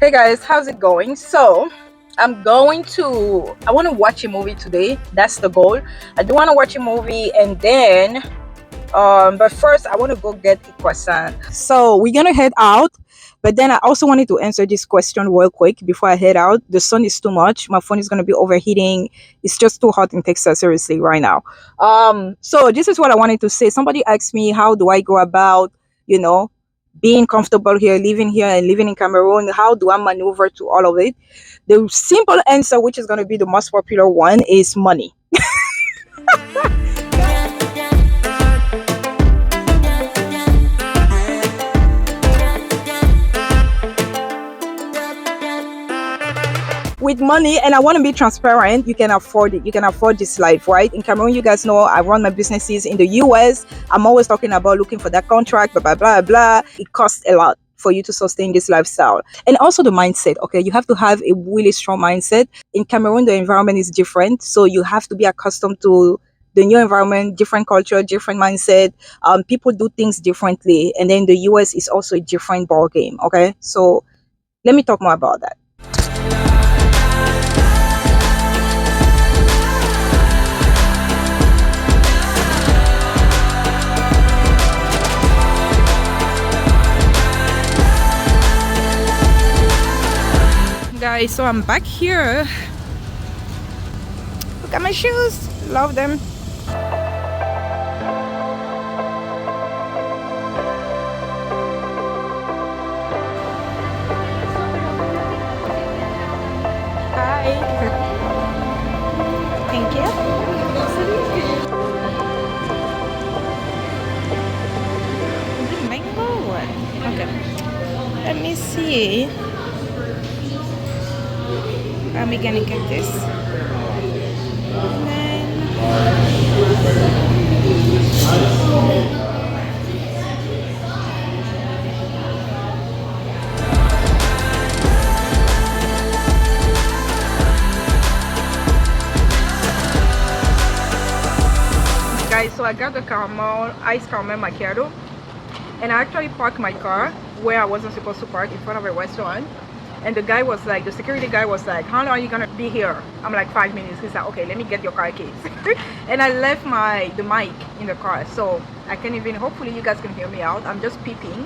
Hey guys, how's it going? So I want to watch a movie today. That's the goal. I do want to watch a movie, and then but first I want to go get a croissant. So we're gonna head out, but then I also wanted to answer this question real quick before I head out. The sun is too much. My phone is gonna be overheating. It's just too hot in Texas, seriously, right now. So this is what I wanted to say. Somebody asked me, how do I go about, you know, being comfortable here and living in Cameroon? How do I maneuver to all of it? The simple answer, which is going to be the most popular one, is money. With money, and I want to be transparent, you can afford it. You can afford this life, right? In Cameroon, you guys know I run my businesses. In the US, I'm always talking about looking for that contract, blah blah blah blah. It costs a lot for you to sustain this lifestyle. And also the mindset. Okay, you have to have a really strong mindset. In Cameroon, the environment is different, so you have to be accustomed to the new environment, different culture, different mindset. People do things differently, and then the US is also a different ball game. Okay, so let me talk more about that. Guys, so I'm back here. Look at my shoes. Love them. Hi. Thank you. Is it mango or what? Okay. Let me see. I'm gonna get this. And then guys, so I got the ice caramel macchiato, and I actually parked my car where I wasn't supposed to park, in front of a restaurant. And the guy was like, the security guy was like, how long are you gonna be here? I'm like, 5 minutes. He's like, okay, let me get your car keys. And I left the mic in the car, so I can't even, hopefully you guys can hear me out. I'm just peeping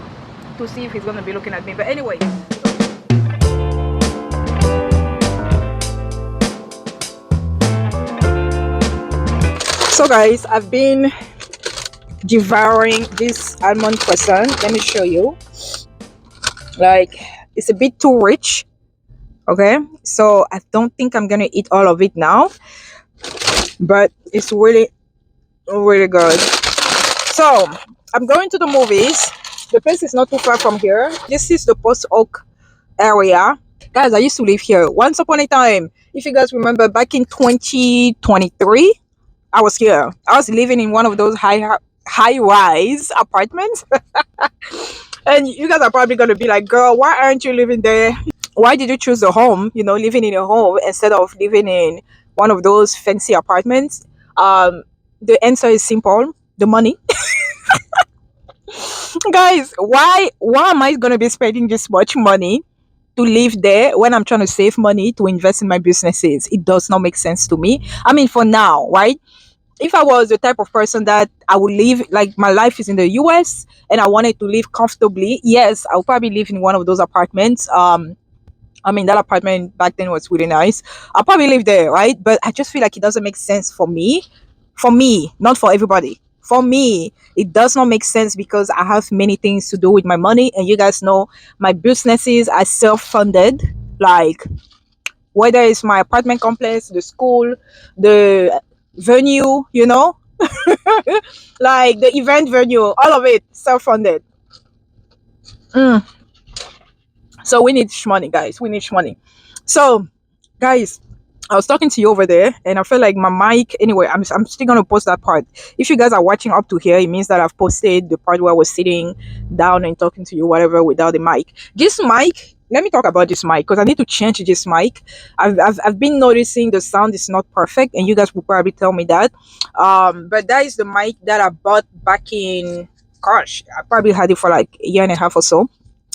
to see if he's gonna be looking at me. But anyway. So guys, I've been devouring this almond croissant. Let me show you. Like, it's a bit too rich. Okay, so I don't think I'm gonna eat all of it now, but it's really good. So I'm going to the movies. The place is not too far from here. This is the Post Oak area. Guys, I used to live here once upon a time. If you guys remember, back in 2023, I was here. I was living in one of those high-rise apartments. And you guys are probably going to be like, girl, why aren't you living there? Why did you choose a home, living in a home instead of living in one of those fancy apartments? The answer is simple: the money. Guys, why am I going to be spending this much money to live there when I'm trying to save money to invest in my businesses? It does not make sense to me. I mean, for now, right? If I was the type of person that I would live, like my life is in the US and I wanted to live comfortably, yes, I would probably live in one of those apartments. I mean, that apartment back then was really nice. I'll probably live there, right? But I just feel like it doesn't make sense for me. For me, not for everybody. For me, it does not make sense because I have many things to do with my money. And you guys know my businesses are self-funded. Like, whether it's my apartment complex, the school, the venue, like the event venue, all of it self-funded. So we need money, guys. We need money. So guys, I was talking to you over there and I felt like my mic, anyway, I'm still gonna post that part. If you guys are watching up to here, it means that I've posted the part where I was sitting down and talking to you, whatever, without the mic. This mic, let me talk about this mic because I need to change this mic. I've been noticing the sound is not perfect, and you guys will probably tell me that. But that is the mic that I bought back in, gosh, I probably had it for like a year and a half or so.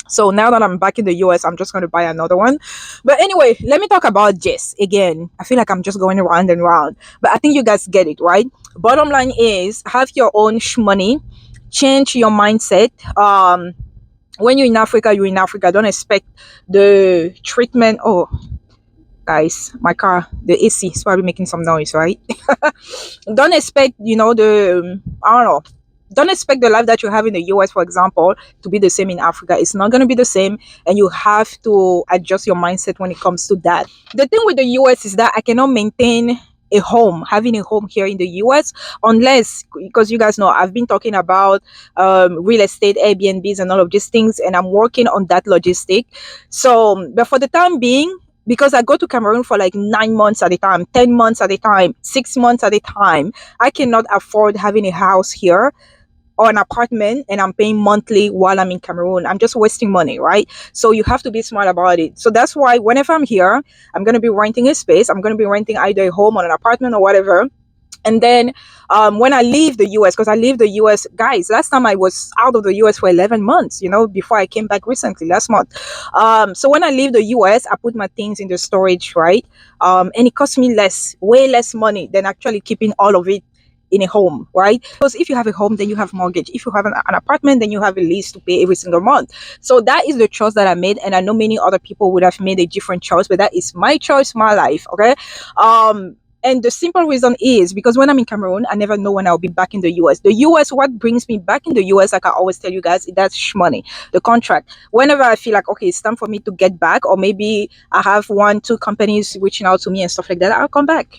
So now that I'm back in the US, I'm just going to buy another one. But anyway, let me talk about this again. I feel like I'm just going round and round, but I think you guys get it, right? Bottom line is have your own money, change your mindset. When you're in Africa, you're in Africa. Don't expect the treatment. Oh, guys, my car, the AC is probably making some noise, right? Don't expect, I don't know. Don't expect the life that you have in the US, for example, to be the same in Africa. It's not going to be the same, and you have to adjust your mindset when it comes to that. The thing with the US is that I cannot maintain having a home here in the US, unless, because you guys know, I've been talking about real estate, Airbnbs, and all of these things, and I'm working on that logistic. So, but for the time being, because I go to Cameroon for like 9 months at a time, 10 months at a time, 6 months at a time, I cannot afford having a house here or an apartment and I'm paying monthly while I'm in Cameroon. I'm just wasting money, right? So you have to be smart about it. So that's why whenever I'm here, I'm going to be renting a space. I'm going to be renting either a home or an apartment or whatever. And then when I leave the US, because I leave the US, guys, last time I was out of the US for 11 months, before I came back recently, last month. So when I leave the US, I put my things in the storage, right? And it cost me way less money than actually keeping all of it in a home, right? Because if you have a home, then you have mortgage. If you have an apartment, then you have a lease to pay every single month. So that is the choice that I made, and I know many other people would have made a different choice, but that is my choice, my life. Okay. And the simple reason is because when I'm in Cameroon, I never know when I'll be back in the US. The US, what brings me back in the US, like I always tell you guys, that's money, the contract. Whenever I feel like, okay, it's time for me to get back, or maybe I have 1, 2 companies reaching out to me and stuff like that, I'll come back.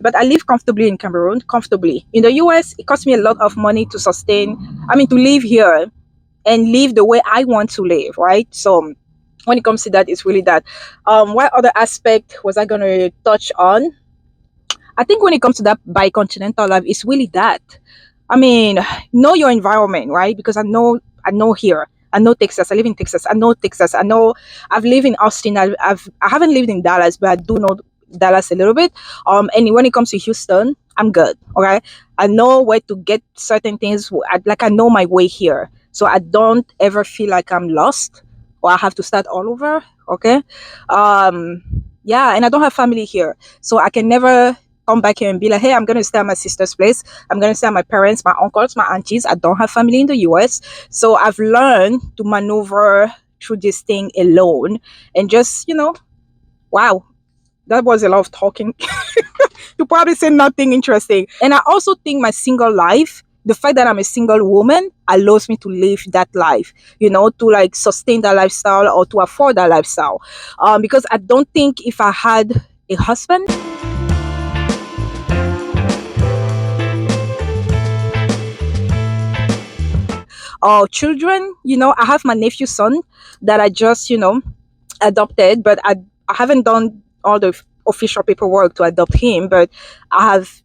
But I live comfortably in Cameroon, comfortably. In the US, it costs me a lot of money to to live here and live the way I want to live, right? So when it comes to that, it's really that. What other aspect was I going to touch on? I think when it comes to that bi-continental life, it's really that. I mean, know your environment, right? Because I know here. I know Texas. I live in Texas. I know Texas. I know I've lived in Austin. I haven't lived in Dallas, but I do know Dallas a little bit. And when it comes to Houston, I'm good. Okay, I know where to get certain things. I know my way here, so I don't ever feel like I'm lost or I have to start all over. Okay, yeah, and I don't have family here, so I can never come back here and be like, hey, I'm going to stay at my sister's place. I'm going to stay at my parents, my uncles, my aunties. I don't have family in the US. So I've learned to maneuver through this thing alone and just, wow, that was a lot of talking. You probably say nothing interesting. And I also think my single life, the fact that I'm a single woman allows me to live that life, to like sustain that lifestyle or to afford that lifestyle. Because I don't think if I had a husband, or children. I have my nephew's son that I just, adopted, but I haven't done all the official paperwork to adopt him, but I have,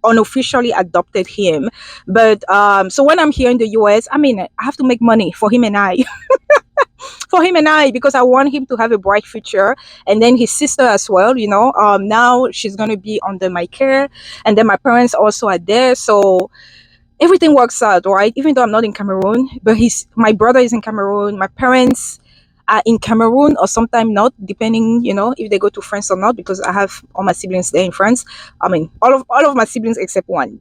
unofficially adopted him. But so when I'm here in the US, I have to make money for him and I. For him and I, because I want him to have a bright future, and then his sister as well. Now she's going to be under my care, and then my parents also are there, so everything works out, right? Even though I'm not in Cameroon, but my brother is in Cameroon, my parents are in Cameroon, or sometimes not, depending, if they go to France or not, because I have all my siblings there in France. All of my siblings except one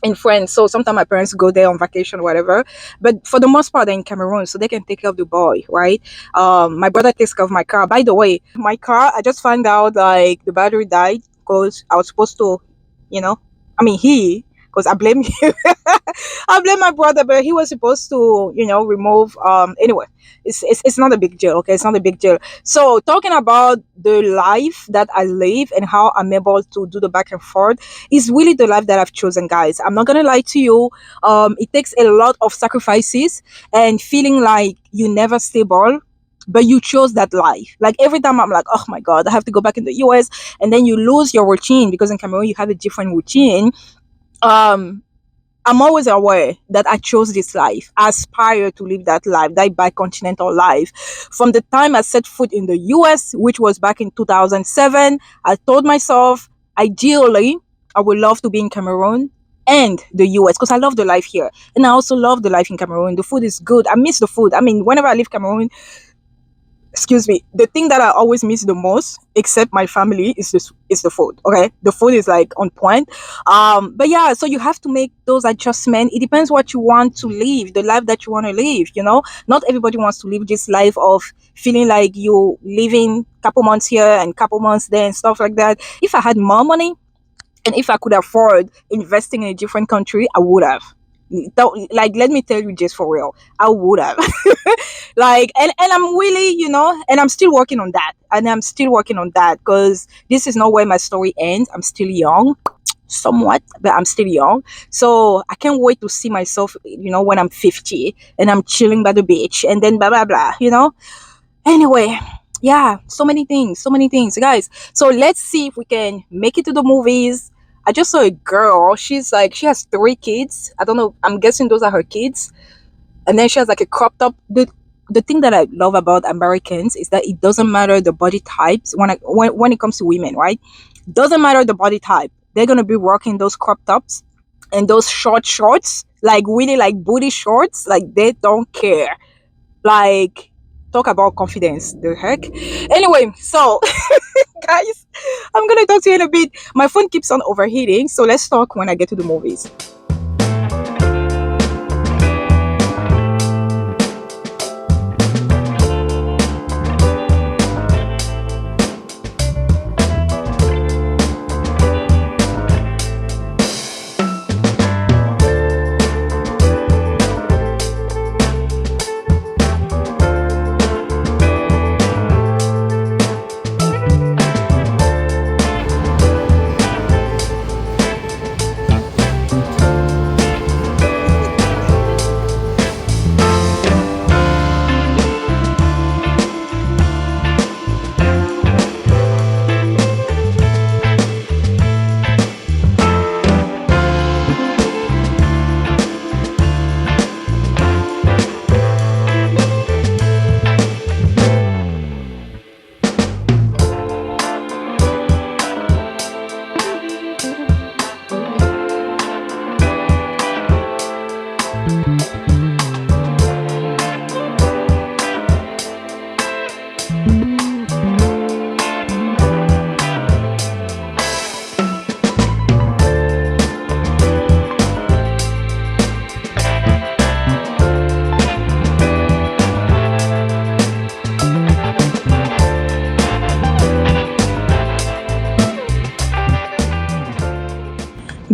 in France. So sometimes my parents go there on vacation, whatever. But for the most part, they're in Cameroon, so they can take care of the boy, right? My brother takes care of my car. By the way, my car, I just found out like the battery died because I was supposed to, you know, because I blame him. I blame my brother, but he was supposed to, remove. Anyway, it's not a big deal. Okay, it's not a big deal. So talking about the life that I live and how I'm able to do the back and forth is really the life that I've chosen, guys. I'm not gonna lie to you. It takes a lot of sacrifices and feeling like you never stable, but you chose that life. Like every time I'm like, oh my god, I have to go back in the US, and then you lose your routine because in Cameroon you have a different routine. um I'm always aware that I chose this life. I aspire to live that life, that bi-continental life. From the time I set foot in the US, which was back in 2007, I told myself, ideally, I would love to be in Cameroon and the US, because I love the life here. And I also love the life in Cameroon. The food is good. I miss the food. I mean, whenever I leave Cameroon, excuse me, the thing that I always miss the most, except my family, is this is the food. Okay, the food is like on point. But yeah, so you have to make those adjustments. It depends what you want to live, the life that you want to live. Not everybody wants to live this life of feeling like you living couple months here and couple months there and stuff like that. If I had more money, and if I could afford investing in a different country, I would have. Like, let me tell you just for real, I would have. Like, and I'm really, and I'm still working on that. And I'm still working on that because this is not where my story ends. I'm still young, somewhat, but I'm still young. So I can't wait to see myself, when I'm 50 and I'm chilling by the beach and then blah, blah, blah. Anyway, yeah, so many things, guys. So let's see if we can make it to the movies. I just saw a girl. She has three kids. I don't know. I'm guessing those are her kids. And then she has like a crop top. The thing that I love about Americans is that it doesn't matter the body types when it comes to women, right? Doesn't matter the body type. They're gonna be working those crop tops and those short shorts, like really like booty shorts. Like they don't care. Like, talk about confidence. The heck. Anyway, so guys, I'm gonna talk to you in a bit. My phone keeps on overheating, so let's talk when I get to the movies.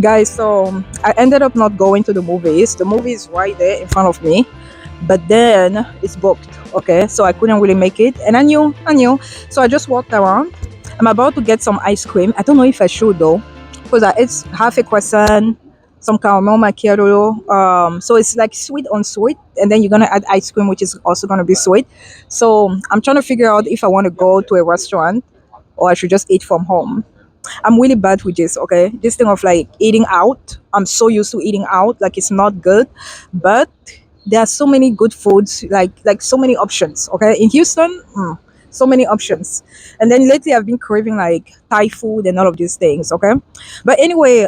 Guys, so I ended up not going to the movies. The movie is right there in front of me, but then it's booked. Okay, so I couldn't really make it, and I knew. So I just walked around. I'm about to get some ice cream. I don't know if I should though, because I ate half a croissant, some caramel macchiato. So it's like sweet on sweet, and then you're gonna add ice cream, which is also gonna be sweet. So I'm trying to figure out if I want to go to a restaurant or I should just eat from home. I'm really bad with this, okay? This thing of like eating out. I'm so used to eating out, like it's not good. But there are so many good foods, like so many options, okay? In Houston, so many options. And then lately I've been craving like Thai food and all of these things, okay? But anyway,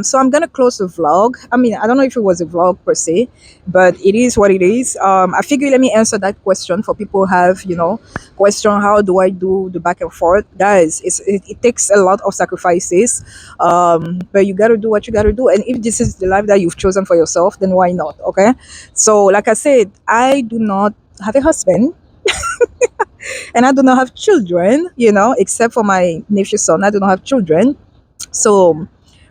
so I'm gonna close the vlog. I mean, I don't know if it was a vlog per se, but it is what it is. I figure let me answer that question for people who have, question how do I do the back and forth. Guys, it takes a lot of sacrifices, but you gotta do what you gotta do. And if this is the life that you've chosen for yourself, then why not, okay? So like I said, I do not have a husband and I do not have children, except for my nephew's son. I do not have children. So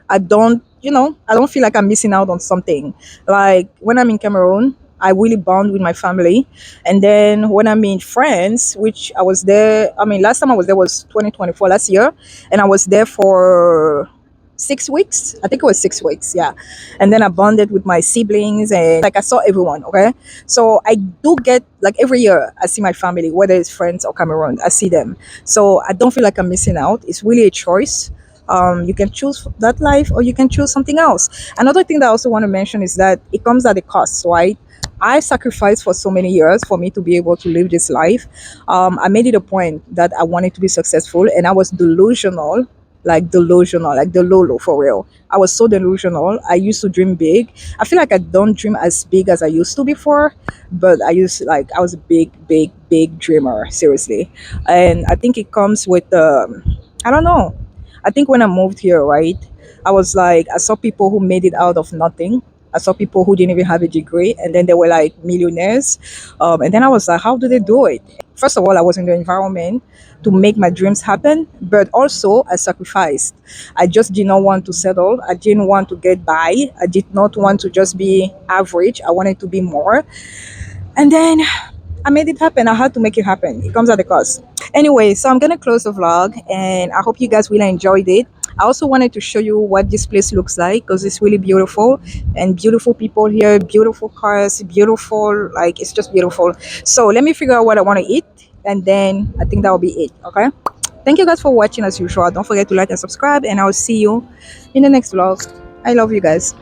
I don't feel like I'm missing out on something. Like when I'm in Cameroon, I really bond with my family. And then when I'm in France, which I was there, I mean, last time I was there was 2024, last year. And I was there for 6 weeks. I think it was 6 weeks, yeah. And then I bonded with my siblings and like I saw everyone, okay? So I do get like every year I see my family, whether it's friends or Cameroon, I see them. So I don't feel like I'm missing out. It's really a choice. You can choose that life or you can choose something else. Another thing that I also want to mention is that it comes at a cost, right? I sacrificed for so many years for me to be able to live this life. I made it a point that I wanted to be successful and I was delusional like delusional, like the Lolo for real. I was so delusional. I used to dream big. I feel like I don't dream as big as I used to before, but I was a big, big, big dreamer, seriously. And I think it comes with I don't know. I think when I moved here, right, I was like, I saw people who made it out of nothing. I saw people who didn't even have a degree, and then they were like millionaires. And then I was like, how do they do it? First of all, I was in the environment to make my dreams happen, but also I sacrificed. I just did not want to settle. I didn't want to get by. I did not want to just be average. I wanted to be more. And then I made it happen. I had to make it happen. It comes at a cost. Anyway, so I'm gonna close the vlog, and I hope you guys really enjoyed it. I also wanted to show you what this place looks like because it's really beautiful, and beautiful people here, beautiful cars, beautiful, like it's just beautiful. So let me figure out what I want to eat, and then I think that will be it. Okay. Thank you guys for watching as usual. Don't forget to like and subscribe, and I'll see you in the next vlog. I love you guys.